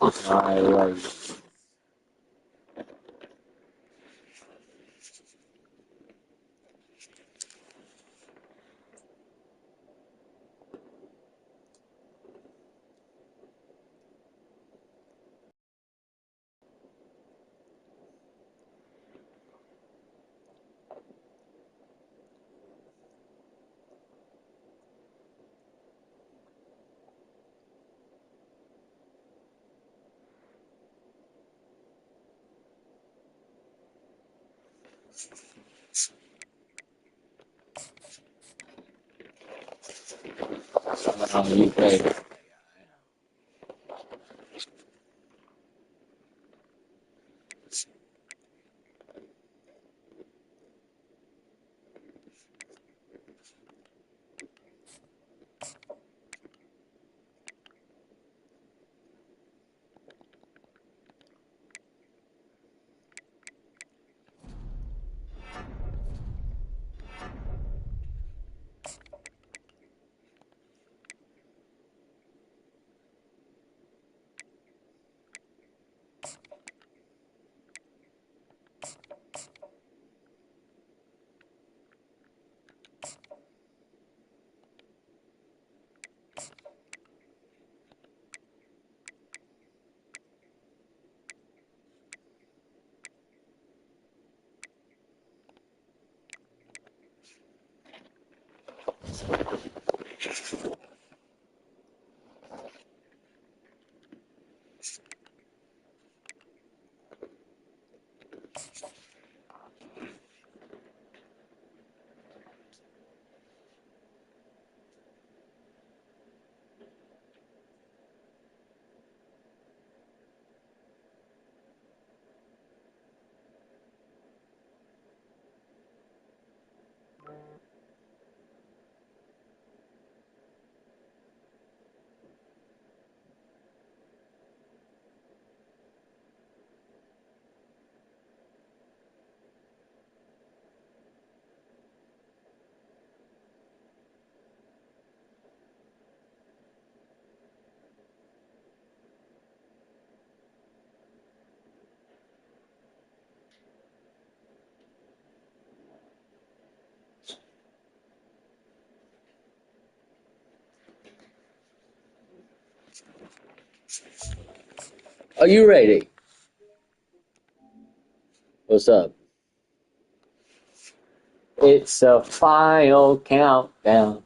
Right. You play. Are you ready? What's up? It's a final countdown.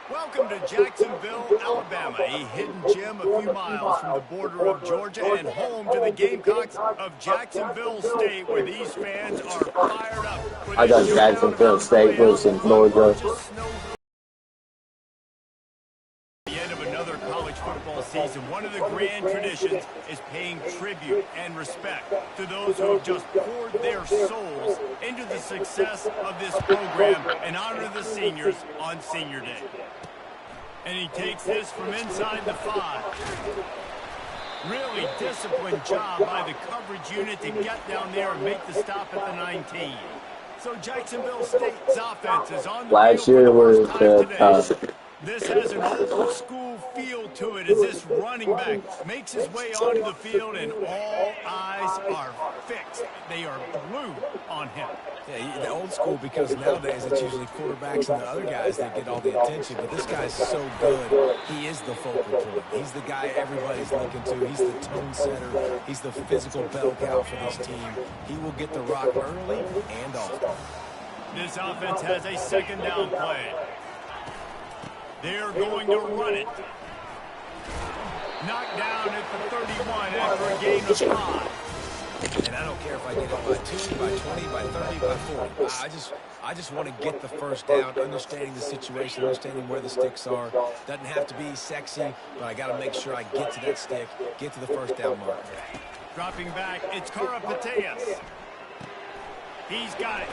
Welcome to Jacksonville, Alabama, a hidden gem a few miles from the border of Georgia and home to the Gamecocks of Jacksonville State, where these fans are fired up. I thought Jacksonville State was in Georgia. The end of another college football season, one of the grand traditions is paying tribute and respect to those who have just poured their souls into the success of this program and honor the seniors on Senior Day. And he takes this from inside the 5. Really disciplined job by the coverage unit to get down there and make the stop at the 19. So Jacksonville State's offense is on the Last field year for the was first time today. This has an old school feel to it as this running back makes his way onto the field and all eyes are fixed. They are glued on him. Yeah, the old school, because nowadays it's usually quarterbacks and the other guys that get all the attention, but this guy's so good. He is the focal point. He's the guy everybody's looking to. He's the tone setter. He's the physical bell cow for this team. He will get the rock early and often. This offense has a second down play. They're going to run it. Knocked down at the 31 after a gain of 5. And I don't care if I get it by 2, by 20, by 30, by 40. I just want to get the first down, understanding the situation, understanding where the sticks are. Doesn't have to be sexy, but I got to make sure I get to that stick, get to the first down mark. Dropping back, it's Karapateas. He's got it.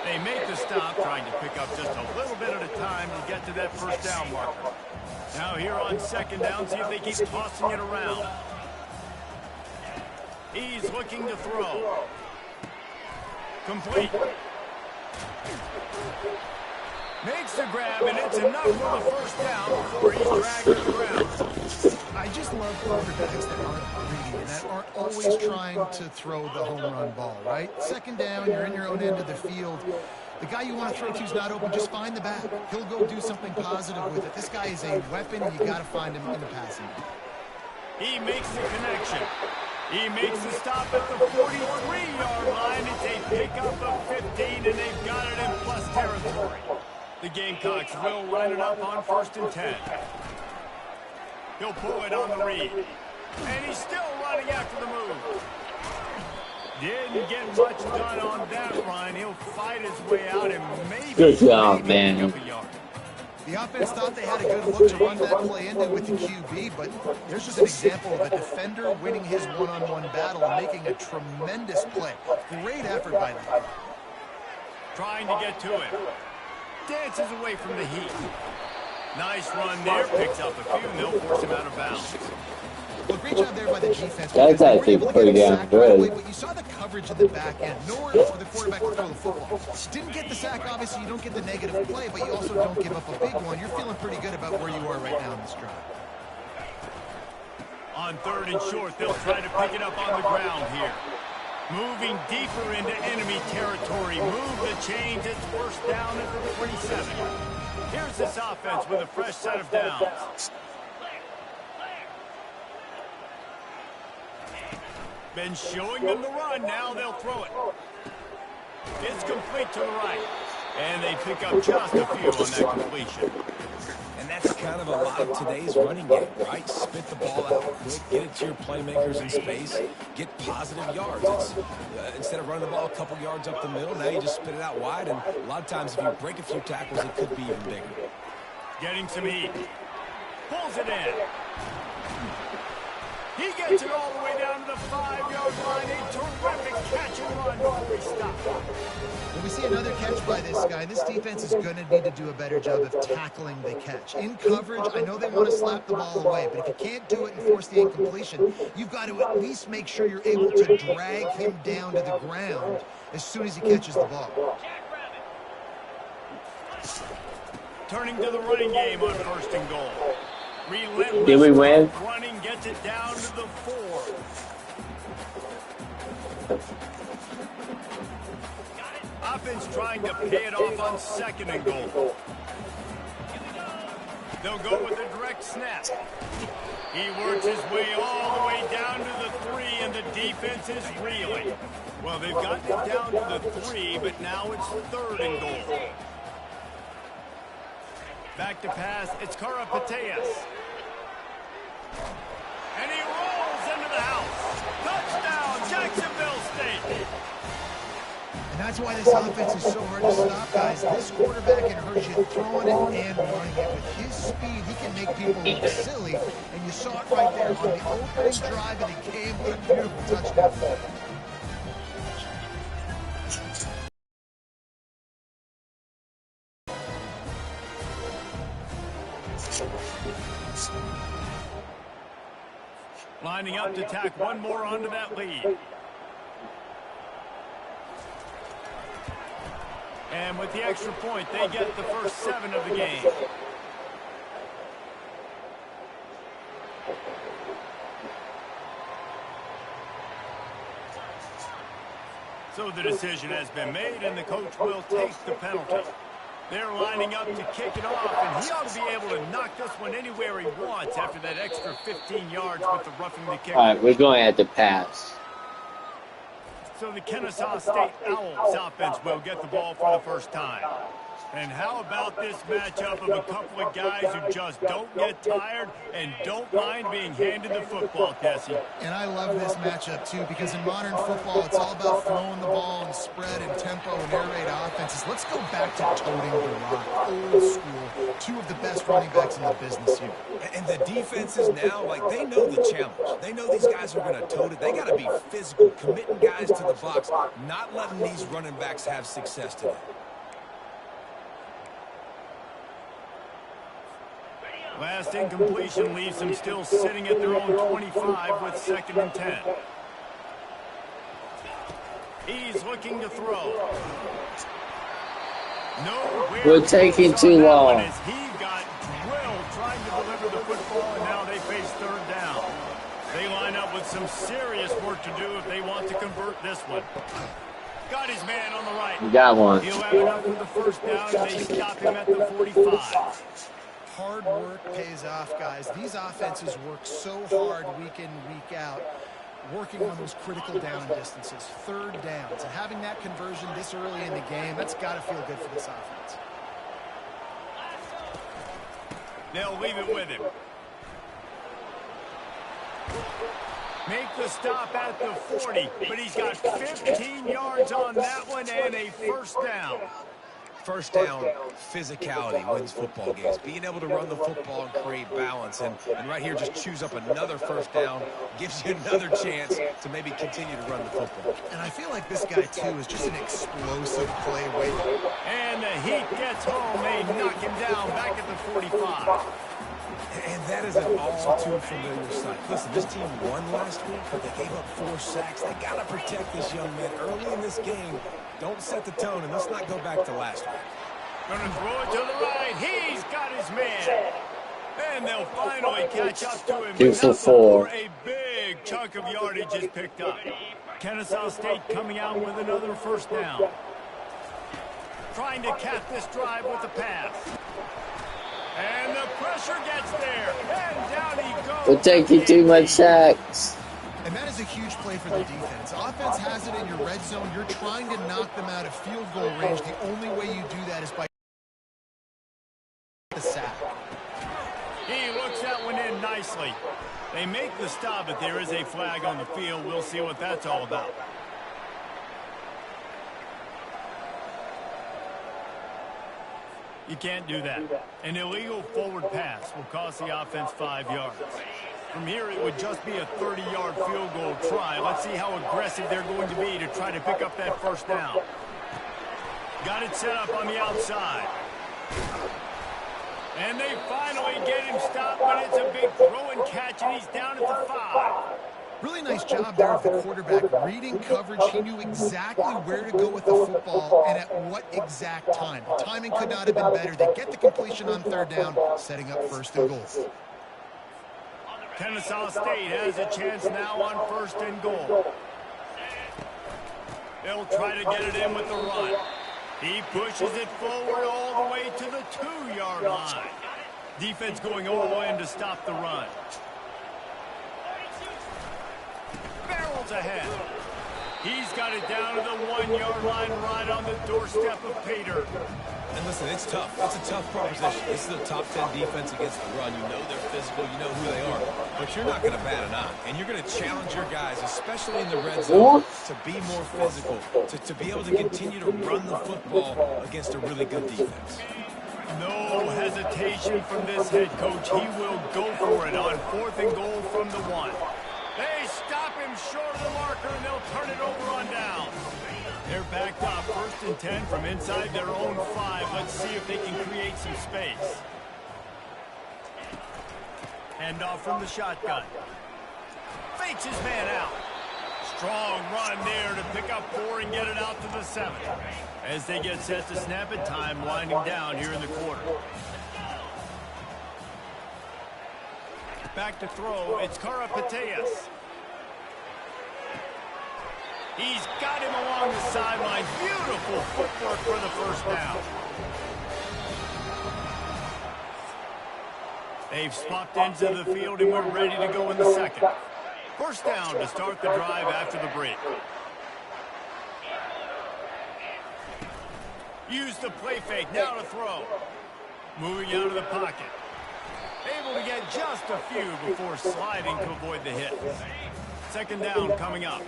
They make the stop, trying to pick up just a little bit at a time to get to that first down marker. Now here on second down, see if they keep tossing it around. He's looking to throw. Complete. Makes the grab, and it's enough for the first down before he's dragged to the ground. I just love quarterbacks that aren't greedy and that aren't always trying to throw the home run ball, right? Second down, you're in your own end of the field. The guy you want to throw to is not open. Just find the back. He'll go do something positive with it. This guy is a weapon. You got to find him in the passing game. He makes the connection. He makes the stop at the 43-yard line. It's a pickup of 15, and they've got it in plus territory. The Gamecocks will line it up on 1st and 10. He'll pull it on the read. And he's still running after the move. Didn't get much done on that run. He'll fight his way out and maybe... Good job, man. The offense thought they had a good look to run that play into with the QB, but there's just an example of a defender winning his one-on-one battle and making a tremendous play. Great effort by them. Trying to get to it. Dances away from the heat. Nice run there. Picks up a few, and they'll force him out of bounds. Well, great job there by the defense. That's actually pretty damn good. But you saw the coverage in the back end. Nowhere for the quarterback to throw the football. Didn't get the sack, obviously. You don't get the negative play, but you also don't give up a big one. You're feeling pretty good about where you are right now in this drive. On 3rd and short, they'll try to pick it up on the ground here. Moving deeper into enemy territory. Move the chains. It's 1st down at the 27. Here's this offense with a fresh set of downs. Been showing them the run. Now they'll throw it. It's complete to the right. And they pick up just a few on that completion. And that's kind of a lot of today's running game, right? Spit the ball out quick, get it to your playmakers in space, get positive yards. It's, instead of running the ball a couple yards up the middle, now you just spit it out wide, and a lot of times if you break a few tackles, it could be even bigger. Getting some heat. Pulls it in. He gets it all the way down to the 5-yard line. A terrific catch and run before he stops. When we see another catch by this guy, this defense is going to need to do a better job of tackling the catch. In coverage, I know they want to slap the ball away, but if you can't do it and force the incompletion, you've got to at least make sure you're able to drag him down to the ground as soon as he catches the ball. Turning to the running game on 1st and goal. Relentless. Did we win? Running gets it down to the 4. Offense trying to pay it off on 2nd and goal. They'll go with a direct snap. He works his way all the way down to the 3, and the defense is reeling. Well, they've gotten it down to the 3, but now it's 3rd and goal. Back to pass. It's Karapateas. And he rolls into the house. Touchdown, Jacksonville State. And that's why this offense is so hard to stop, guys. This quarterback can hurt you throwing it and running it. With his speed, he can make people look silly. And you saw it right there on the opening drive of the game. What a beautiful touchdown. Lining up to tack one more onto that lead. And with the extra point, they get the first 7 of the game. So the decision has been made, and the coach will take the penalty. They're lining up to kick it off, and he ought to be able to knock this one anywhere he wants after that extra 15 yards with the roughing the kicker. All right, we're going to have to pass. So the Kennesaw State Owls offense will get the ball for the first time. And how about this matchup of a couple of guys who just don't get tired and don't mind being handed the football, Cassie? And I love this matchup, too, because in modern football, it's all about throwing the ball and spread and tempo and air raid offenses. Let's go back to toting the rock, old school. 2 of the best running backs in the business here. And the defenses now, like, they know the challenge. They know these guys are going to tote it. They got to be physical, committing guys to the box, not letting these running backs have success today. Last incompletion leaves them still sitting at their own 25 with 2nd and 10. He's looking to throw. Nowhere We're taking close on too that long. one as he got drilled trying to deliver the football, and now they face third down. They line up with some serious work to do if they want to convert this one. Got his man on the right. You got one. He'll have enough for the first down, and they stop him at the 45. Hard work pays off, guys. These offenses work so hard week in, week out, working on those critical down distances, third downs. And having that conversion this early in the game, that's got to feel good for this offense. They'll leave it with him. Make the stop at the 40, but he's got 15 yards on that one and a first down. First down, physicality wins football games. Being able to run the football and create balance. And right here, just choose up another first down. Gives you another chance to maybe continue to run the football. And I feel like this guy, too, is just an explosive play waiting. And the heat gets home. They knock him down back at the 45. And that is an all-too-familiar sight. Listen, this team won last week, but they gave up 4 sacks. They got to protect this young man early in this game. Don't set the tone, and let's not go back to last week. Gonna throw it to the right. He's got his man. And they'll finally catch up to him. 2 for 4. A big chunk of yardage is picked up. Kennesaw State coming out with another first down. Trying to cap this drive with the pass. And the pressure gets there. And down he goes. We're taking too much sacks. And that is a huge play for the defense. Offense has it in your red zone. You're trying to knock them out of field goal range. The only way you do that is by the sack. He looks that one in nicely. They make the stop, but there is a flag on the field. We'll see what that's all about. You can't do that. An illegal forward pass will cost the offense 5 yards. From here, it would just be a 30-yard field goal try. Let's see how aggressive they're going to be to try to pick up that first down. Got it set up on the outside. And they finally get him stopped, but it's a big throw and catch, and he's down at the 5. Really nice job there of the quarterback reading coverage. He knew exactly where to go with the football and at what exact time. The timing could not have been better. They get the completion on third down, setting up first and goal. Kennesaw State has a chance now on first and goal. They'll try to get it in with the run. He pushes it forward all the way to the 2-yard line. Defense going all in to stop the run. Barrels ahead. He's got it down to the 1-yard line right on the doorstep of Pater. And listen, it's tough. It's a tough proposition. This is a top 10 defense against the run. You know they're physical. You know who they are. But you're not going to bat an eye. And you're going to challenge your guys, especially in the red zone, to be more physical, to be able to continue to run the football against a really good defense. No hesitation from this head coach. He will go for it on fourth and goal from the 1. They stop him short of the marker, and they'll turn it over on down. They're backed up, 1st and 10 from inside their own 5. Let's see if they can create some space. Handoff from the shotgun. Fakes his man out. Strong run there to pick up 4 and get it out to the 7. As they get set to snap it, time winding down here in the quarter. Back to throw, it's Karapateas. He's got him along the sideline. Beautiful footwork for the first down. They've swapped into the field, and we're ready to go in the second. First down to start the drive after the break. Use the play fake, now to throw. Moving out of the pocket. Able to get just a few before sliding to avoid the hit. Second down coming up.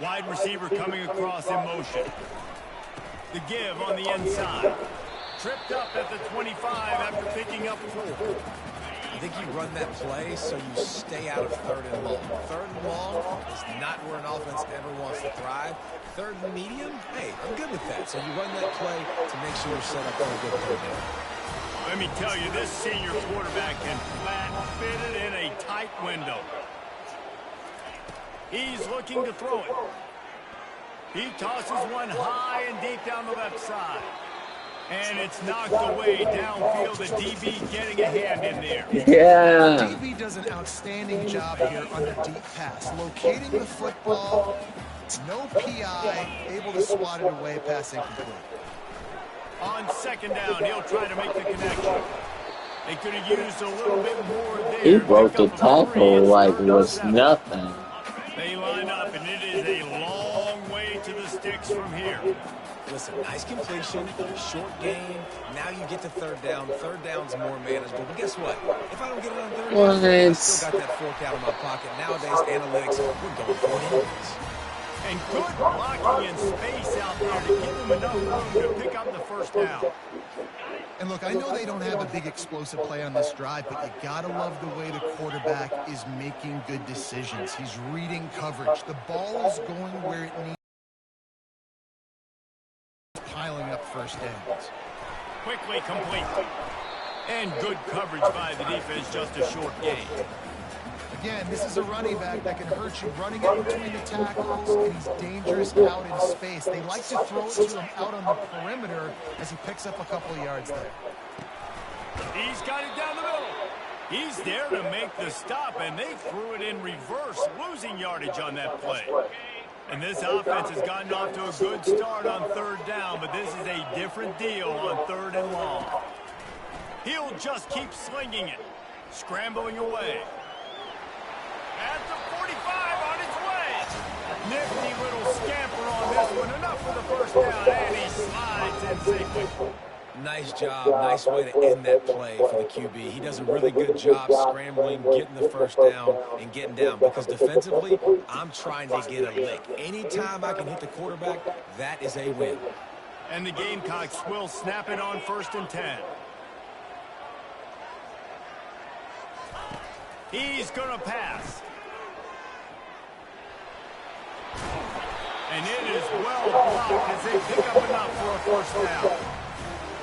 Wide receiver coming across in motion. The give on the inside. Tripped up at the 25 after picking up 4. I think you run that play so you stay out of 3rd and long. 3rd and long is not where an offense ever wants to thrive. 3rd and medium, hey, I'm good with that. So you run that play to make sure you're set up for a good third down. Let me tell you, this senior quarterback can flat fit it in a tight window. He's looking to throw it. He tosses one high and deep down the left side. And it's knocked away downfield. The DB getting a hand in there. Yeah. DB does an outstanding job here on the deep pass. Locating the football, no PI, able to swat it away, pass incomplete. On second down, he'll try to make the connection. They could have used a little bit more there. He broke the tackle like it was nothing. They line up, and it is a long way to the sticks from here. Listen, nice completion, short gain. Now you get to third down. Third down's more manageable. But guess what? If I don't get it on third down, I still got that fork out of my pocket. Nowadays, analytics, we're going for it anyways. And good blocking and space out there to give them enough room to pick up the first down. And look, I know they don't have a big explosive play on this drive, but you gotta love the way the quarterback is making good decisions. He's reading coverage. The ball is going where it needs. Piling up first downs. Quickly complete. And good coverage by the defense, just a short gain. Again, this is a running back that can hurt you running in between the tackles, and he's dangerous out in space. They like to throw it to him out on the perimeter as he picks up a couple of yards there. He's got it down the middle. He's there to make the stop, and they threw it in reverse, losing yardage on that play. And this offense has gotten off to a good start on third down, but this is a different deal on third and long. He'll just keep slinging it, scrambling away. At the 45 on its way. Nifty little scamper on this one. Enough for the first down, and he slides in safely. Nice job. Nice way to end that play for the QB. He does a really good job scrambling, getting the first down, and getting down. Because defensively, I'm trying to get a lick. Anytime I can hit the quarterback, that is a win. And the Gamecocks will snap it on 1st and 10. He's going to pass. And it is well blocked as they pick up enough for a first down.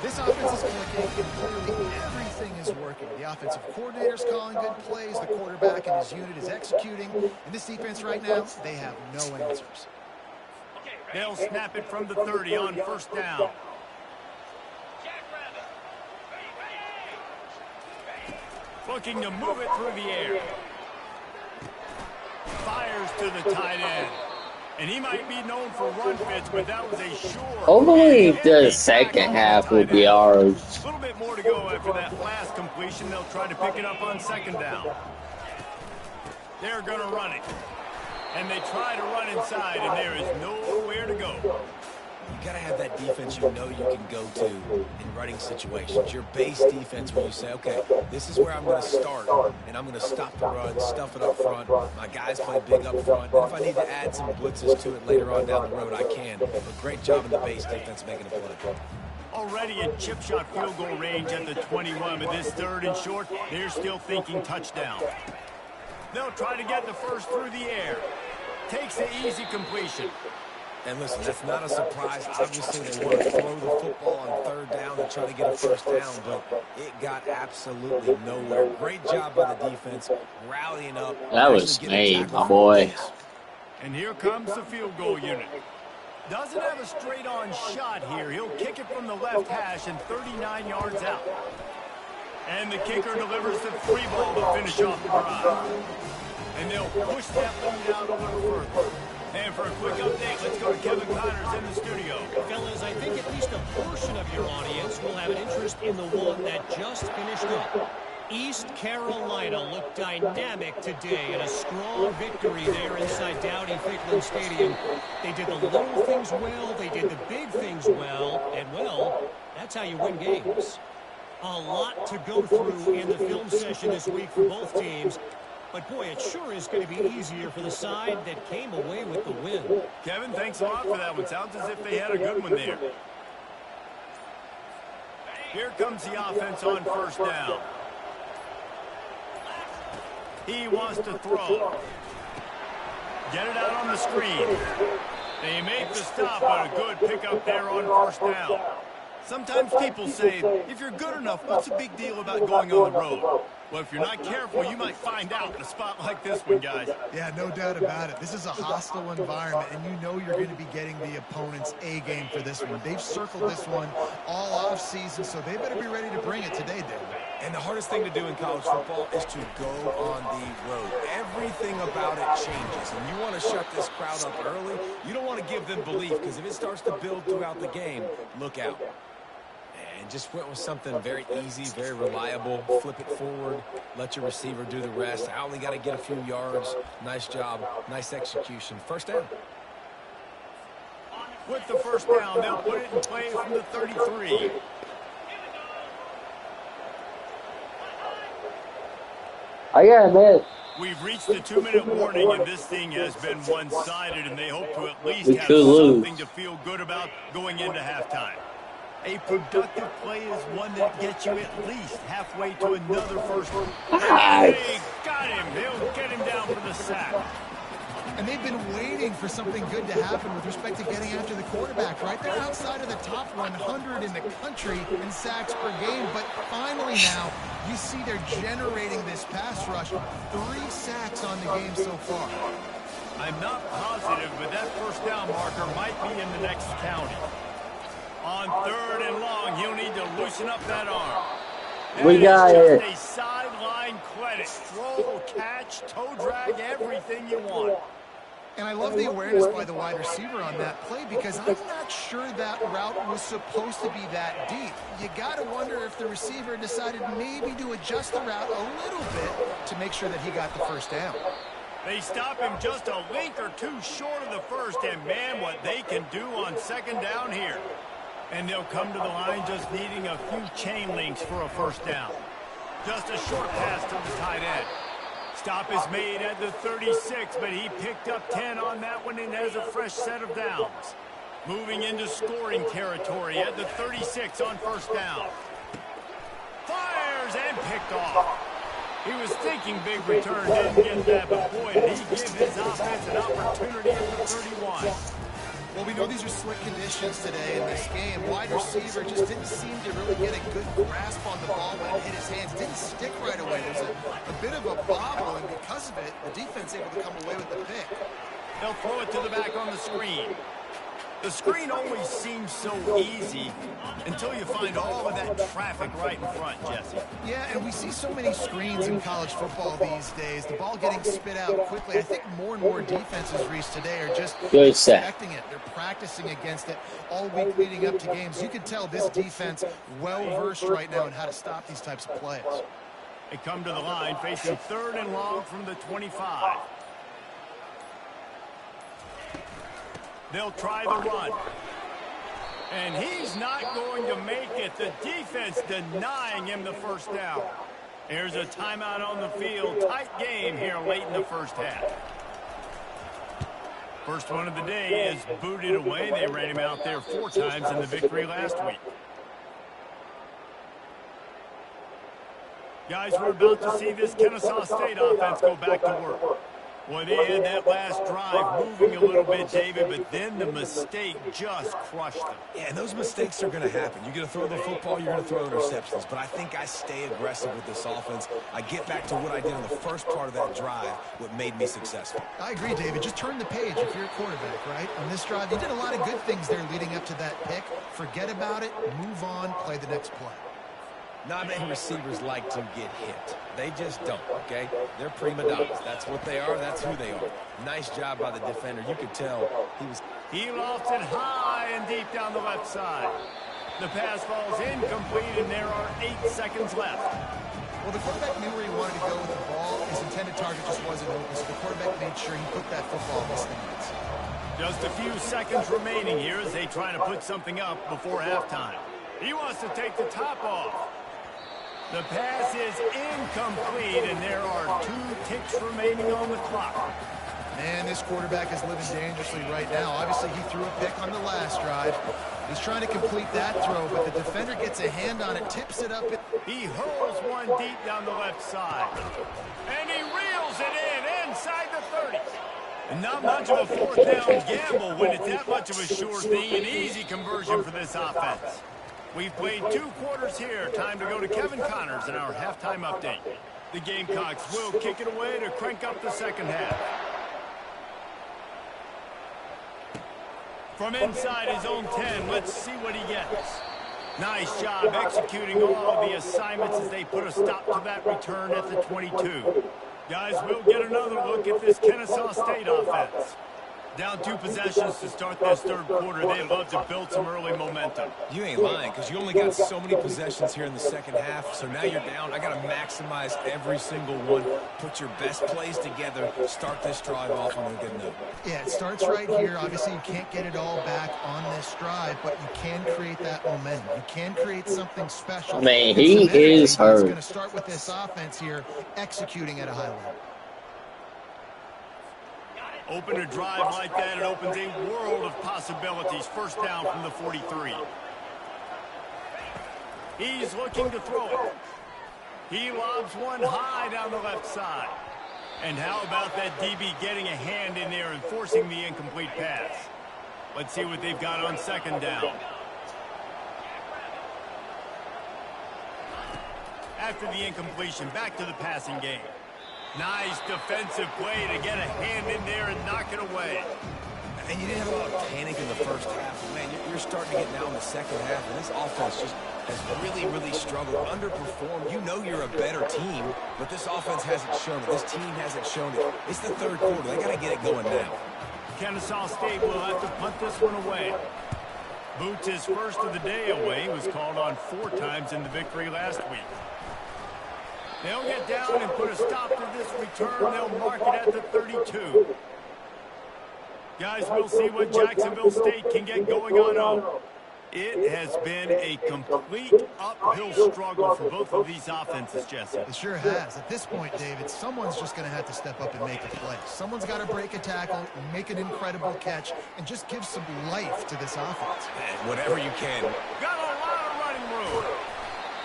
This offense is clicking, and clearly everything is working. The offensive coordinator's calling good plays. The quarterback and his unit is executing. And this defense right now, they have no answers. They'll snap it from the 30 on 1st down. Looking to move it through the air. Fires to the tight end. And he might be known for run fits, but that was a sure. Hopefully the second half will be ours. A little bit more to go after that last completion. They'll try to pick it up on 2nd down. They're going to run it. And they try to run inside, and there is nowhere to go. You got to have that defense you know you can go to in running situations. Your base defense where you say, okay, this is where I'm going to start, and I'm going to stop the run, stuff it up front. My guys play big up front. And if I need to add some blitzes to it later on down the road, I can. But great job in the base defense making a play. Already in chip shot field goal range at the 21, but this 3rd and short, they're still thinking touchdown. They'll try to get the first through the air. Takes the easy completion. And listen, that's not a surprise. Obviously, they want to throw the football on 3rd down and try to get a first down, but it got absolutely nowhere. Great job by the defense, rallying up. That was me, my boy. And here comes the field goal unit. Doesn't have a straight-on shot here. He'll kick it from the left hash and 39 yards out. And the kicker delivers the free ball to finish off the drive. And they'll push that lead out a little further. And for a quick update, let's go to Kevin Connors in the studio. Fellas, I think at least a portion of your audience will have an interest in the one that just finished up. East Carolina looked dynamic today in a strong victory there inside Dowdy-Ficklin Stadium. They did the little things well, they did the big things well, and well, that's how you win games. A lot to go through in the film session this week for both teams. But, boy, it sure is going to be easier for the side that came away with the win. Kevin, thanks a lot for that one. Sounds as if they had a good one there. Here comes the offense on 1st down. He wants to throw. Get it out on the screen. They make the stop, but a good pickup there on 1st down. Sometimes people say, if you're good enough, what's the big deal about going on the road? Well, if you're not careful, you might find out in a spot like this one, guys. Yeah, no doubt about it. This is a hostile environment, and you know you're going to be getting the opponent's A game for this one. They've circled this one all off season, so they better be ready to bring it today, David. And the hardest thing to do in college football is to go on the road. Everything about it changes, and you want to shut this crowd up early. You don't want to give them belief, because if it starts to build throughout the game, look out. And just went with something very easy, very reliable. Flip it forward, let your receiver do the rest. I only got to get a few yards. Nice job, nice execution. First down. With the first down, they'll put it in play from the 33. I got a miss. We've reached the 2-minute warning, and this thing has been one-sided, and they hope to at least We have could lose. something to feel good about going into halftime. A productive play is one that gets you at least halfway to another first. Nice. They got him. They'll get him down for the sack. And they've been waiting for something good to happen with respect to getting after the quarterback, right? They're outside of the top 100 in the country in sacks per game, but finally now you see they're generating this pass rush. 3 sacks on the game so far. I'm not positive, but that first down marker might be in the next county. On 3rd and long, he'll need to loosen up that arm. We got it. Just a sideline credit. Throw, catch, toe drag, everything you want. And I love the awareness by the wide receiver on that play, because I'm not sure that route was supposed to be that deep. You got to wonder if the receiver decided maybe to adjust the route a little bit to make sure that he got the first down. They stop him just a link or two short of the first, and man, what they can do on 2nd down here. And they'll come to the line just needing a few chain links for a first down. Just a short pass to the tight end. Stop is made at the 36, but he picked up 10 on that one and has a fresh set of downs. Moving into scoring territory at the 36 on first down. Fires and picked off. He was thinking big return, didn't get that, but boy, did he give his offense an opportunity at the 31. Well, we know these are slick conditions today in this game. Wide receiver just didn't seem to really get a good grasp on the ball when it hit his hands. Didn't stick right away. There's a bit of a bobble, and because of it, the defense able to come away with the pick. They'll throw it to the back on the screen. The screen always seems so easy until you find all of that traffic right in front, Jesse. Yeah, and we see so many screens in college football these days. The ball getting spit out quickly. I think more and more defenses, Reese, today are just expecting it. They're practicing against it all week leading up to games. You can tell this defense well-versed right now in how to stop these types of plays. They come to the line facing 3rd and long from the 25. They'll try the run. And he's not going to make it. The defense denying him the first down. Here's a timeout on the field. Tight game here late in the first half. First one of the day is booted away. They ran him out there 4 times in the victory last week. Guys, we're about to see this Kennesaw State offense go back to work. Well, they had that last drive moving a little bit, David, but then the mistake just crushed them. Yeah, and those mistakes are going to happen. You're going to throw the football, you're going to throw interceptions. But I think I stay aggressive with this offense. I get back to what I did in the first part of that drive, what made me successful. I agree, David. Just turn the page if you're a quarterback, right? On this drive, you did a lot of good things there leading up to that pick. Forget about it, move on, play the next play. Not many receivers like to get hit. They just don't, okay? They're prima donnas. That's what they are. That's who they are. Nice job by the defender. You could tell He lofts it high and deep down the left side. The pass falls incomplete, and there are 8 seconds left. Well, the quarterback knew where he wanted to go with the ball. His intended target just wasn't open, so the quarterback made sure he put that football in his hands. Just a few seconds remaining here as they try to put something up before halftime. He wants to take the top off. The pass is incomplete, and there are 2 ticks remaining on the clock. Man, this quarterback is living dangerously right now. Obviously, he threw a pick on the last drive. He's trying to complete that throw, but the defender gets a hand on it, tips it up. He hurls one deep down the left side. And he reels it in inside the 30. And not much of a 4th down gamble when it's that much of a sure thing, an easy conversion for this offense. We've played 2 quarters here. Time to go to Kevin Connors in our halftime update. The Gamecocks will kick it away to crank up the second half. From inside his own 10, let's see what he gets. Nice job executing all of the assignments as they put a stop to that return at the 22. Guys, we'll get another look at this Kennesaw State offense. Down 2 possessions to start this third quarter. They love to build some early momentum. You ain't lying, because you only got so many possessions here in the second half, so now you're down. I got to maximize every single one. Put your best plays together. Start this drive off on a good note. Yeah, it starts right here. Obviously, you can't get it all back on this drive, but you can create that momentum. You can create something special. I mean, he is hurt. He's going to start with this offense here, executing at a high level. Open a drive like that, it opens a world of possibilities. First down from the 43. He's looking to throw it. He lobs one high down the left side. And how about that DB getting a hand in there and forcing the incomplete pass? Let's see what they've got on second down. After the incompletion, back to the passing game. Nice defensive play to get a hand in there and knock it away. And you didn't have a lot of panic in the first half. Man, you're starting to get now in the second half, and this offense just has really struggled, underperformed. You know you're a better team, but this offense hasn't shown it. This team hasn't shown it. It's the third quarter. They got to get it going now. Kennesaw State will have to punt this one away. Boots his first of the day away. He was called on 4 times in the victory last week. They'll get down and put a stop to this return. They'll mark it at the 32. Guys, we'll see what Jacksonville State can get going on. It has been a complete uphill struggle for both of these offenses, Jesse. It sure has. At this point, David, someone's just going to have to step up and make a play. Someone's got to break a tackle, make an incredible catch, and just give some life to this offense. Man, whatever you can. Got a lot of running room.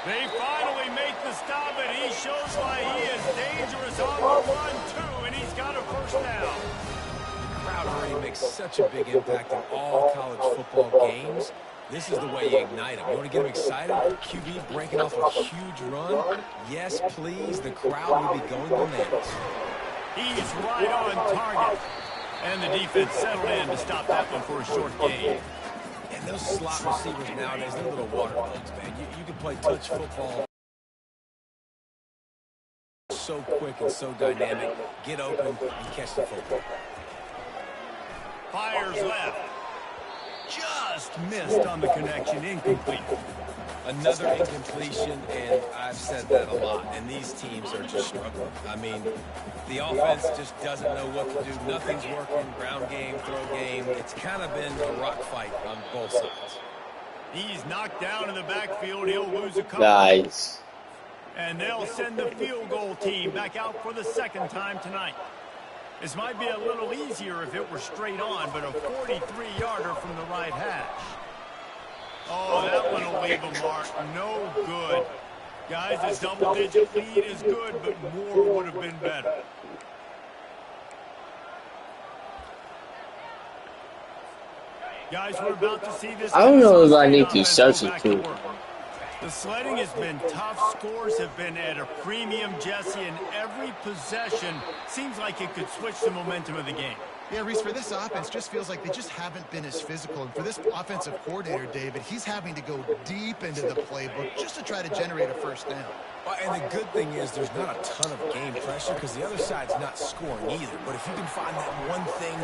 They finally make the stop, and he shows why he is dangerous on the run, too, and he's got a first down. The crowd already makes such a big impact in all college football games. This is the way you ignite them. You want to get them excited? QB breaking off a huge run? Yes, please. The crowd will be going bananas. He's right on target. And the defense settled in to stop that one for a short gain. And those slot receivers nowadays, they're little water bugs, man. You can play touch football so quick and so dynamic. Get open and catch the football. Fires left. Just missed on the connection. Incomplete. Another incompletion, and I've said that a lot, and these teams are just struggling. I mean, the offense just doesn't know what to do. Nothing's working. Ground game, throw game. It's kind of been a rock fight on both sides. He's knocked down in the backfield. He'll lose a couple. Guys. And they'll send the field goal team back out for the second time tonight. This might be a little easier if it were straight on, but a 43-yarder from the right hash. Oh, that one will leave a mark. No good. Guys, a double-digit lead is good, but more would have been better. Guys, we're about to see this. I don't know if I need to search it too. The sledding has been tough. Scores have been at a premium, Jesse, and every possession seems like it could switch the momentum of the game. Yeah, Reese, for this offense, just feels like they just haven't been as physical. And for this offensive coordinator, David, he's having to go deep into the playbook just to try to generate a first down. And the good thing is there's not a ton of game pressure because the other side's not scoring either. But if you can find that one thing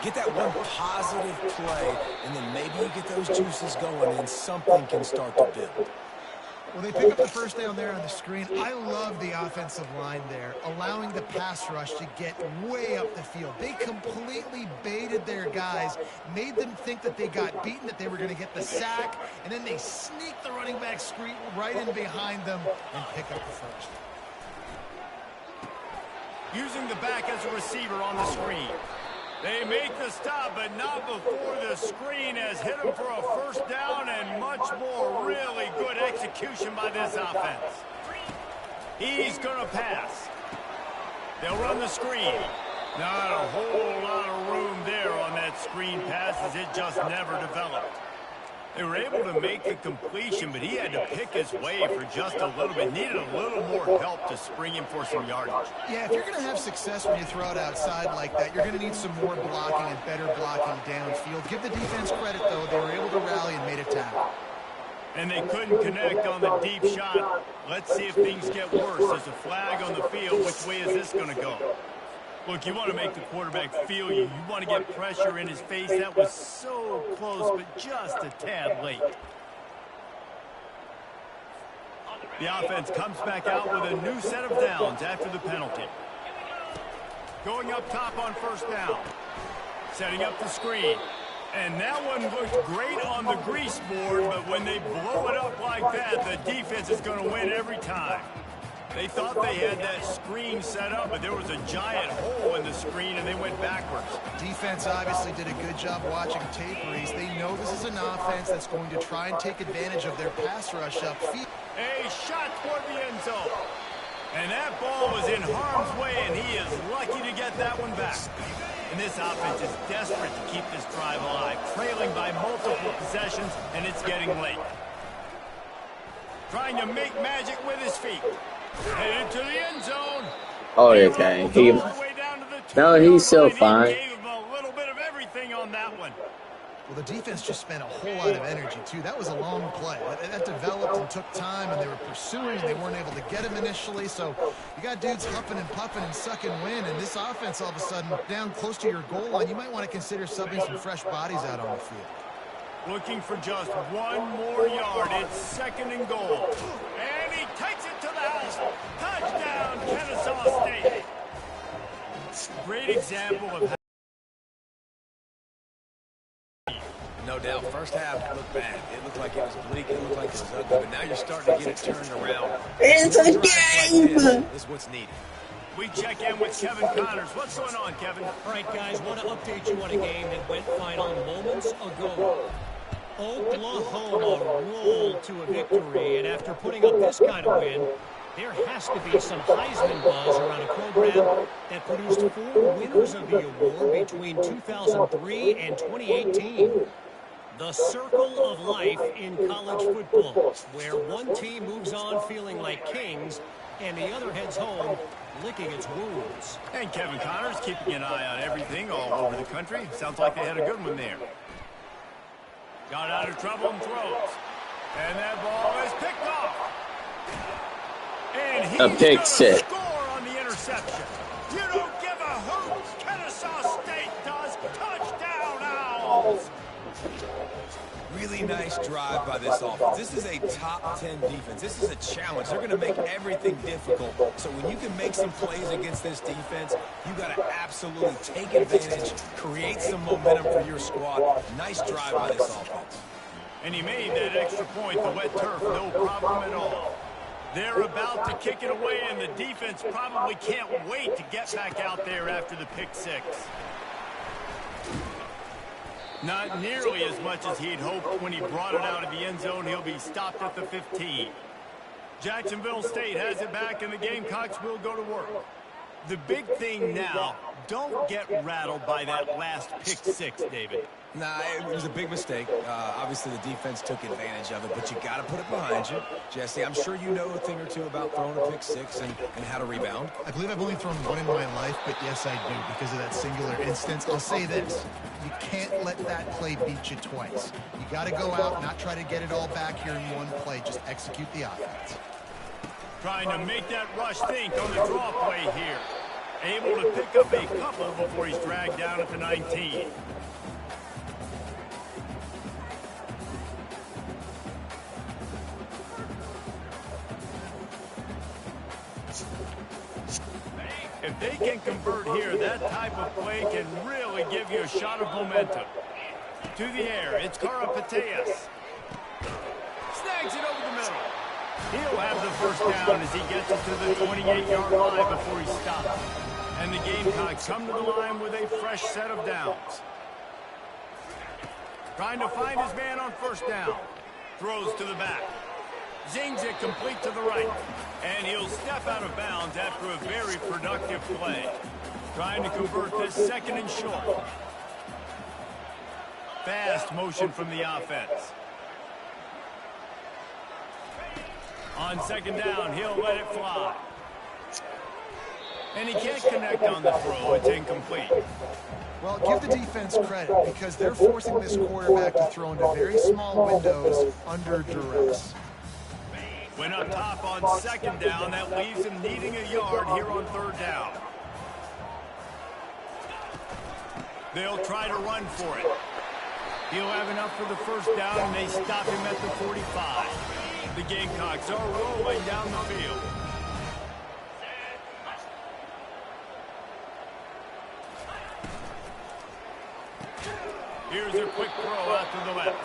get that one positive play, and then maybe you get those juices going and something can start to build. Well, they pick up the first down there on the screen. I love the offensive line there, allowing the pass rush to get way up the field. They completely baited their guys, made them think that they got beaten, that they were going to get the sack, and then they sneak the running back screen right in behind them and pick up the first. Using the back as a receiver on the screen. They make the stop, but not before the screen has hit him for a first down and much more. Really good execution by this offense. He's going to pass. They'll run the screen. Not a whole lot of room there on that screen pass as it just never developed. They were able to make the completion, but he had to pick his way for just a little bit. Needed a little more help to spring him for some yardage. Yeah, if you're going to have success when you throw it outside like that, you're going to need some more blocking and better blocking downfield. Give the defense credit, though. They were able to rally and made a tackle. And they couldn't connect on the deep shot. Let's see if things get worse. There's a flag on the field. Which way is this going to go? Look, you want to make the quarterback feel you. You want to get pressure in his face. That was so close, but just a tad late. The offense comes back out with a new set of downs after the penalty. Going up top on first down. Setting up the screen. And that one looked great on the grease board, but when they blow it up like that, the defense is going to win every time. They thought they had that screen set up, but there was a giant hole in the screen, and they went backwards. Defense obviously did a good job watching tape, Reese. They know this is an offense that's going to try and take advantage of their pass rush upfield. A shot toward the end zone. And that ball was in harm's way, and he is lucky to get that one back. And this offense is desperate to keep this drive alive, trailing by multiple possessions, and it's getting late. Trying to make magic with his feet. Headed to the end zone. Oh, okay. No, he's still fine. Gave him a little bit of everything on that one. Well, the defense just spent a whole lot of energy, too. That was a long play. That developed and took time, and they were pursuing, and they weren't able to get him initially. So you got dudes huffing and puffing and sucking wind, and this offense all of a sudden down close to your goal line. You might want to consider subbing some fresh bodies out on the field. Looking for just one more yard. It's second and goal. And he takes it to the house. Touchdown, Kennesaw State. Great example of how... No doubt. First half looked bad. It looked like it was bleak. It looked like it was ugly. But now you're starting to get it turned around. It's a game! Like this is what's needed. We check in with Kevin Connors. What's going on, Kevin? All right, guys, want to update you on a game that went final moments ago. Oklahoma rolled to a victory, and after putting up this kind of win, there has to be some Heisman buzz around a program that produced 4 winners of the award between 2003 and 2018. The circle of life in college football, where one team moves on feeling like kings, and the other heads home licking its wounds. And Kevin Connors keeping an eye on everything all over the country. Sounds like they had a good one there. Got out of trouble and throws. And that ball is picked off. And he's A pick six. Score on the interception. You don't give a hoot. Kennesaw State does. Touchdown, Owls. Really nice drive by this offense. This is a top 10 defense. This is a challenge. They're going to make everything difficult. So when you can make some plays against this defense, you got to absolutely take advantage, create some momentum for your squad. Nice drive by this offense. And he made that extra point, the wet turf, no problem at all. They're about to kick it away, and the defense probably can't wait to get back out there after the pick six. Not nearly as much as he'd hoped when he brought it out of the end zone. He'll be stopped at the 15. Jacksonville State has it back, and the Gamecocks will go to work. The big thing now, don't get rattled by that last pick six, David. Nah, it was a big mistake. Obviously, the defense took advantage of it, but you got to put it behind you. Jesse, I'm sure you know a thing or two about throwing a pick six and how to rebound. I believe I've only thrown one in my life, but yes, I do, because of that singular instance. I'll say this. You can't let that play beat you twice. You got to go out, not try to get it all back here in one play. Just execute the offense. Trying to make that rush think on the draw play here. Able to pick up a couple before he's dragged down at the 19. If they can convert here, that type of play can really give you a shot of momentum. To the air, it's Karapateas. Snags it over the middle. He'll have the first down as he gets it to the 28-yard line before he stops. And the Gamecocks come to the line with a fresh set of downs. Trying to find his man on first down. Throws to the back. Zings it complete to the right. And he'll step out of bounds after a very productive play. Trying to convert this second and short. Fast motion from the offense. On second down, he'll let it fly. And he can't connect on the throw. It's incomplete. Well, give the defense credit because they're forcing this quarterback to throw into very small windows under duress. Went up top on second down. That leaves him needing a yard here on third down. They'll try to run for it. He'll have enough for the first down, and they stop him at the 45. The Gamecocks are rolling down the field. Here's a quick throw out to the left.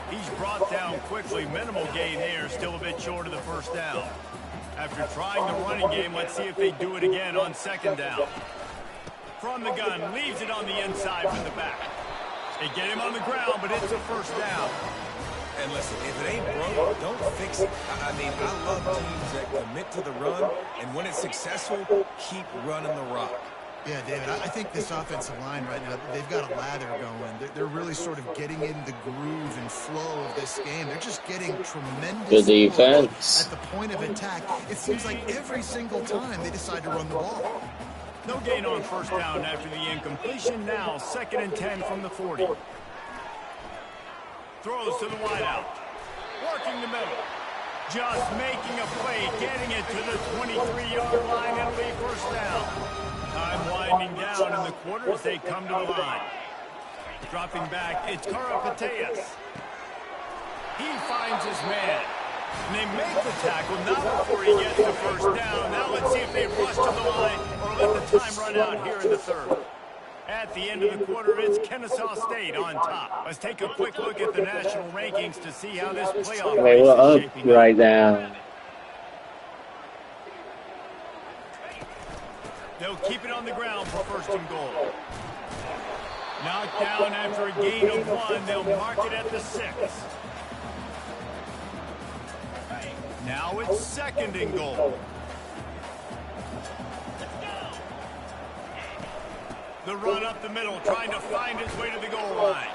He's brought down quickly. Minimal gain there, still a bit short of the first down. After trying the running game, let's see if they do it again on second down. From the gun, leaves it on the inside from the back. They get him on the ground, but it's a first down. And listen, if it ain't broke, don't fix it. I mean, I love teams that commit to the run, and when it's successful, keep running the rock. Yeah, David, I think this offensive line right now, they've got a lather going. They're really sort of getting in the groove and flow of this game. They're just getting tremendous Good defense at the point of attack. It seems like every single time they decide to run the ball. No gain on first down after the incompletion. Now, 2nd and 10 from the 40. Throws to the wideout. Working the middle. Just making a play, getting it to the 23-yard line. It'll be first down. Time winding down in the quarter as they come to the line. Dropping back, it's Karapateas. He finds his man. And they make the tackle, not before he gets the first down. Now let's see if they rush to the line or let the time run out here in the third. At the end of the quarter, it's Kennesaw State on top. Let's take a quick look at the national rankings to see how this playoff they were race is up shaping up. right now. They'll keep it on the ground for first and goal. Knocked down after a gain of 1. They'll mark it at the 6. Now it's 2nd and goal. The run up the middle, trying to find his way to the goal line.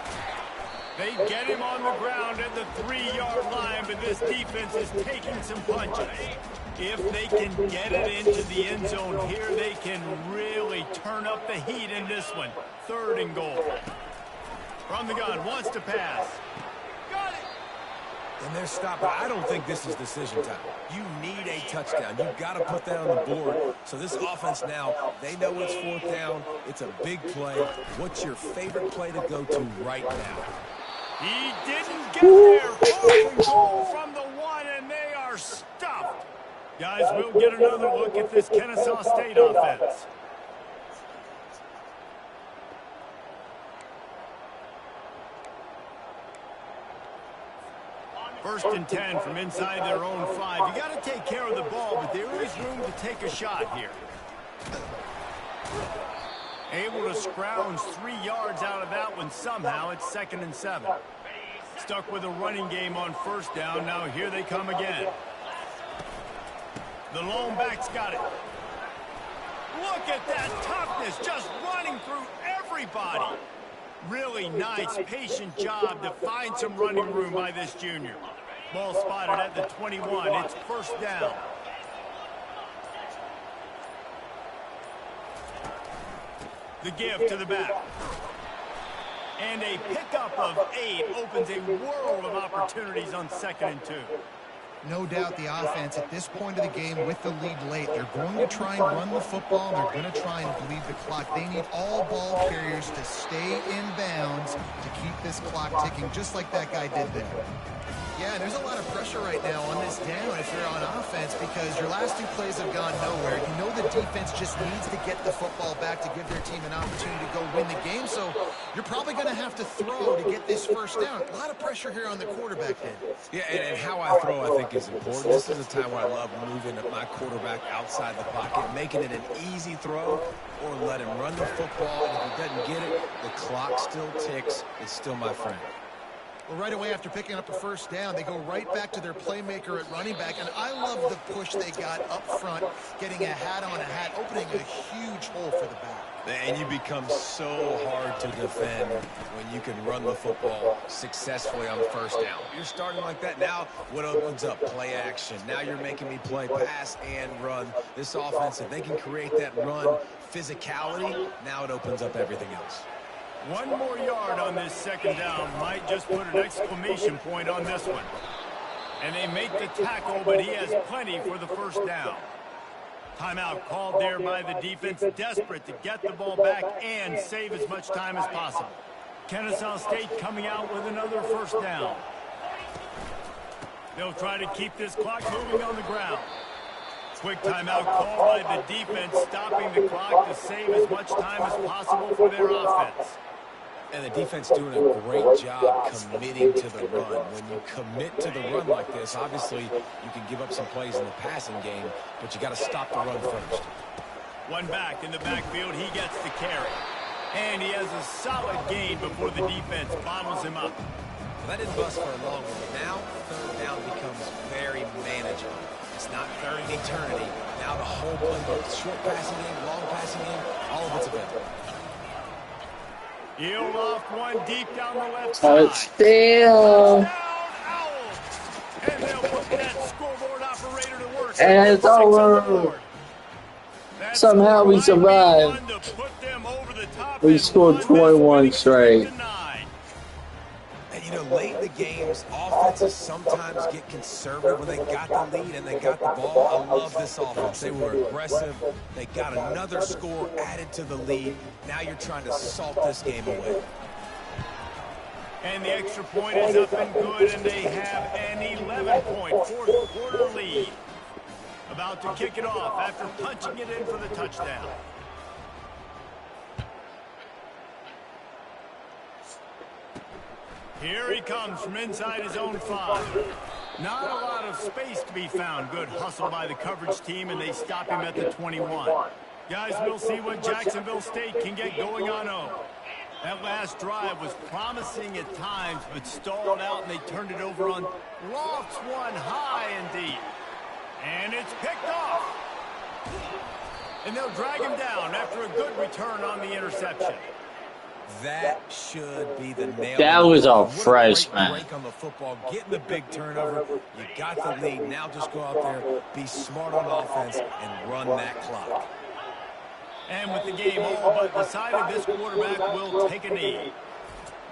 They get him on the ground at the 3-yard line, but this defense is taking some punches. If they can get it into the end zone here, they can really turn up the heat in this one. 3rd and goal. From the gun, wants to pass. Got it! And they're stopping. I don't think this is decision time. You need a touchdown. You've got to put that on the board. So this offense now, they know it's 4th down. It's a big play. What's your favorite play to go to right now? He didn't get there. 4th and goal from the 1, and they are stuffed. Guys, we'll get another look at this Kennesaw State offense. First and 10 from inside their own 5. You got to take care of the ball, but there is room to take a shot here. Able to scrounge 3 yards out of that one somehow. It's 2nd and 7. Stuck with a running game on first down. Now here they come again. The lone back's got it. Look at that toughness, just running through everybody. Really nice, patient job to find some running room by this junior. Ball spotted at the 21. It's first down. The give to the back. And a pickup of 8 opens a world of opportunities on 2nd and 2. No doubt the offense at this point of the game with the lead late, they're going to try and run the football, and they're going to try and bleed the clock. They need all ball carriers to stay in bounds to keep this clock ticking, just like that guy did there. Yeah, there's a lot of pressure right now on this down if you're on offense because your last 2 plays have gone nowhere. You know the defense just needs to get the football back to give their team an opportunity to go win the game, so you're probably going to have to throw to get this first down. A lot of pressure here on the quarterback end. Yeah, and how I throw, I think, is important. This is a time where I love moving my quarterback outside the pocket, making it an easy throw, or let him run the football, and if he doesn't get it, the clock still ticks. It's still my friend. Well, right away after picking up a first down, they go right back to their playmaker at running back, and I love the push they got up front, getting a hat on a hat, opening a huge hole for the back. And you become so hard to defend when you can run the football successfully on first down. You're starting like that. Now what opens up? Play action. Now you're making me play pass and run. This offense, if they can create that run physicality, now it opens up everything else. One more yard on this second down might just put an exclamation point on this one. And they make the tackle, but he has plenty for the first down. Timeout called there by the defense, desperate to get the ball back and save as much time as possible. Kennesaw State coming out with another first down. They'll try to keep this clock moving on the ground. Quick timeout called by the defense, stopping the clock to save as much time as possible for their offense. And the defense doing a great job committing to the run. When you commit to the run like this, obviously you can give up some plays in the passing game, but you got to stop the run first. One back in the backfield, he gets the carry. And he has a solid gain before the defense bottles him up. Well, that didn't bust for a long one, but now third down becomes very manageable. It's not third and eternity. Now the whole playbook, short passing game, long passing game, all of it's available. He'll loft one deep down the left side. Touchdown! Owls. And they'll put that scoreboard operator to work. And it's over. Somehow we survived. We scored 21 straight. And you know, late in the games, offenses sometimes get conservative when they got the lead and they got the ball. I love this offense. They were aggressive. They got another score added to the lead. Now you're trying to salt this game away. And the extra point is up and good, and they have an 11-point fourth-quarter lead. About to kick it off after punching it in for the touchdown. Here he comes from inside his own 5. Not a lot of space to be found. Good hustle by the coverage team, and they stop him at the 21. Guys, we'll see what Jacksonville State can get going on 0. That last drive was promising at times, but stalled out, and they turned it over on lofts one high and deep. And it's picked off. And they'll drag him down after a good return on the interception. That should be the nail. That was a freshman. Break on the football, getting the big turnover. You got the lead. Now just go out there, be smart on offense, and run that clock. And with the game all but decided, this quarterback will take a knee.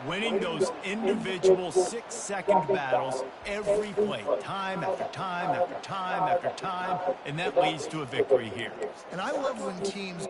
Winning those individual 6-second battles every play, time after time after time after time, and that leads to a victory here. And I love when teams...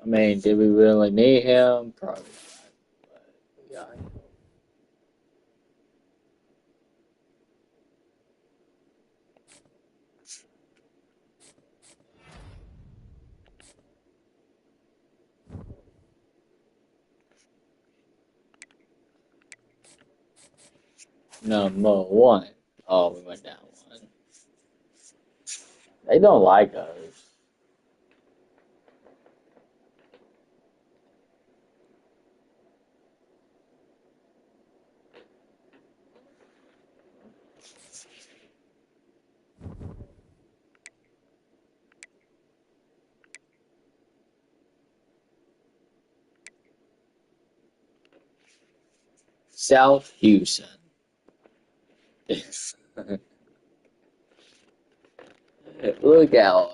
I mean, did we really need him? Probably not. But we got him. Number 1. Oh, we went down 1. They don't like us. South Houston. Look out.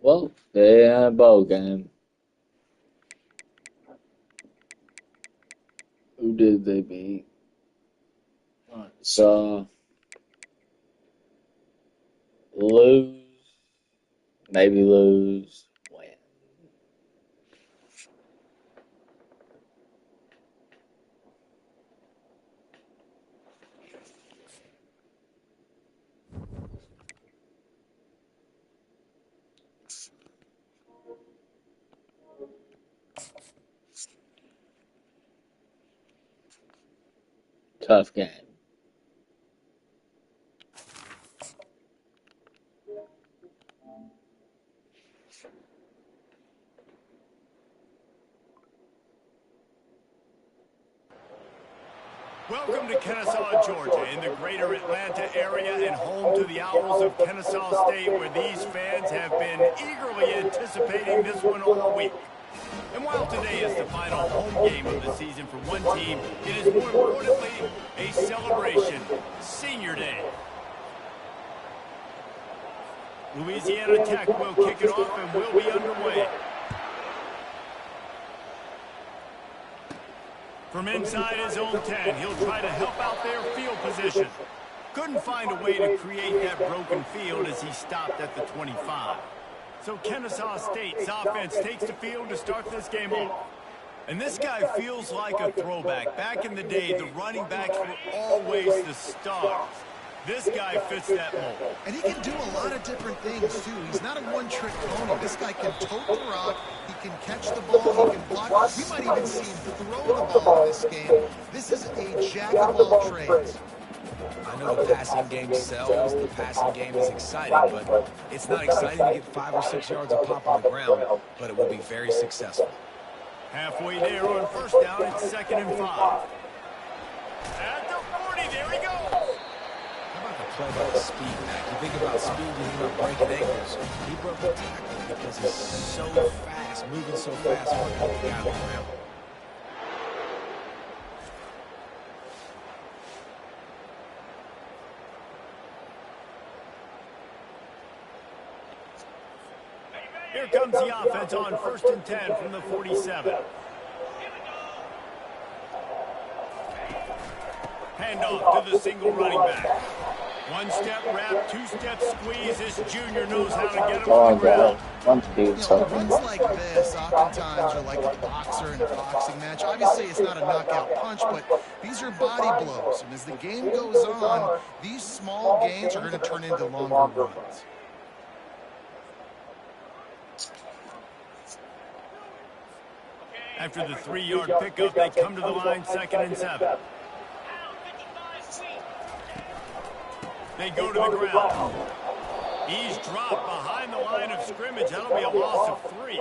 Well, yeah, ball game. Who did they beat? So, lose, maybe lose, win. Tough game. Welcome to Kennesaw, Georgia, in the greater Atlanta area and home to the Owls of Kennesaw State, where these fans have been eagerly anticipating this one all week. And while today is the final home game of the season for one team, it is more importantly a celebration, Senior Day. Louisiana Tech will kick it off and will be underway. From inside his own 10, he'll try to help out their field position. Couldn't find a way to create that broken field as he stopped at the 25. So Kennesaw State's offense takes the field to start this game off. And this guy feels like a throwback. Back in the day, the running backs were always the stars. This guy fits that mold. And he can do a lot of different things, too. He's not a one-trick pony. This guy can tote the rock. He can catch the ball. He can block. We might even see him throw the ball in this game. This is a jack of all trades. I know the passing game sells, the passing game is exciting, but it's not exciting to get 5 or 6 yards of pop on the ground, but it will be very successful. Halfway there on first down, it's 2nd and 5. At the 40, there he goes. How about the play by the speed, Mac? You think about speed, you think about breaking ankles. He broke the tackle because he's so fast, moving so fast, hard to hit the guy on the ground. Here comes the offense on 1st and 10 from the 47. Handoff to the single running back. One-step wrap, two-step squeeze. This junior knows how to get him on the ground. Runs like this oftentimes are like a boxer in a boxing match. Obviously, it's not a knockout punch, but these are body blows. And as the game goes on, these small gains are going to turn into longer runs. After the 3-yard pickup, they come to the line 2nd and 7. They go to the ground. He's dropped behind the line of scrimmage. That'll be a loss of 3.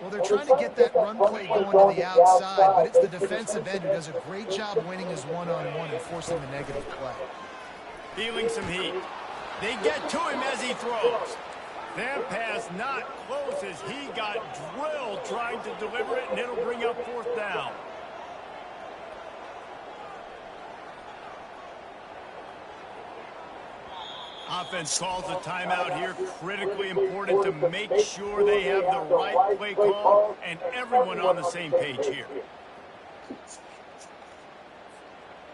Well, they're trying to get that run play going to the outside, but it's the defensive end who does a great job winning his one-on-one and forcing the negative play. Feeling some heat. They get to him as he throws. That pass not close as he got drilled trying to deliver it, and it'll bring up 4th down. Offense calls a timeout here. Critically important to make sure they have the right play call and everyone on the same page here.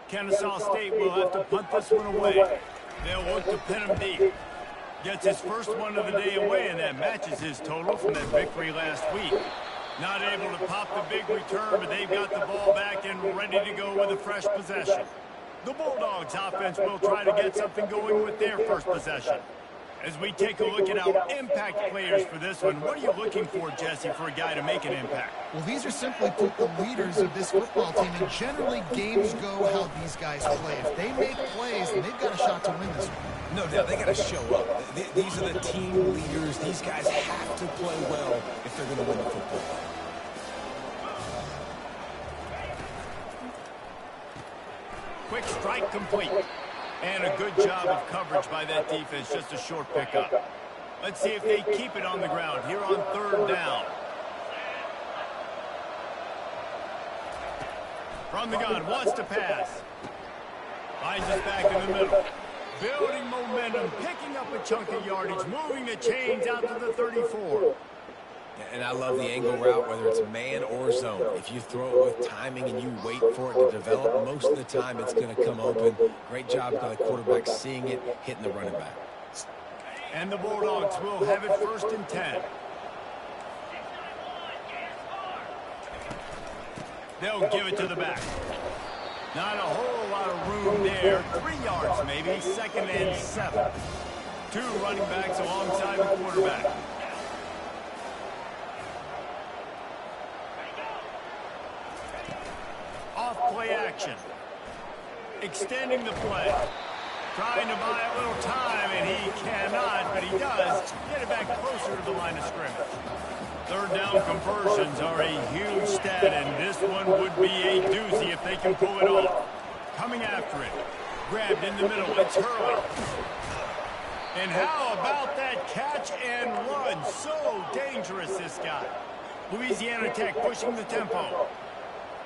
Kennesaw State will have to punt this one away. They'll look to pin him deep. Gets his first one of the day away, and that matches his total from that victory last week. Not able to pop the big return, but they've got the ball back and ready to go with a fresh possession. The Bulldogs offense will try to get something going with their first possession. As we take a look at our impact players for this one, what are you looking for, Jesse, for a guy to make an impact? Well, these are simply put the leaders of this football team, and generally games go how these guys play. If they make plays, then they've got a shot to win this one. No doubt, they got to show up. These are the team leaders. These guys have to play well if they're going to win the football. Quick strike complete. And a good job of coverage by that defense, just a short pickup. Let's see if they keep it on the ground here on third down. From the gun, wants to pass. Finds us back in the middle. Building momentum, picking up a chunk of yardage, moving the chains out to the 34. And I love the angle route, whether it's man or zone. If you throw it with timing and you wait for it to develop, most of the time it's going to come open. Great job by the quarterback seeing it, hitting the running back. And the Bulldogs will have it 1st and 10. They'll give it to the back. Not a whole lot of room there. 3 yards maybe, 2nd and 7. 2 running backs alongside the quarterback. Off-play action. Extending the play. Trying to buy a little time, and he cannot, but he does get it back closer to the line of scrimmage. 3rd down conversions are a huge stat, and this one would be a doozy if they can pull it off. Coming after it. Grabbed in the middle. It's Hurley. And how about that catch and run? So dangerous, this guy. Louisiana Tech pushing the tempo.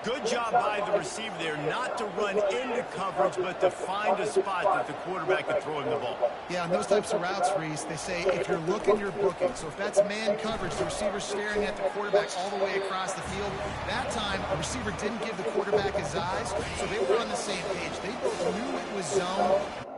Good job by the receiver there not to run into coverage, but to find a spot that the quarterback could throw him the ball. Yeah, on those types of routes, Reese, they say if you're looking, you're booking. So if that's man coverage, the receiver's staring at the quarterback all the way across the field. That time, the receiver didn't give the quarterback his eyes, so they were on the same page. They both knew it was zone.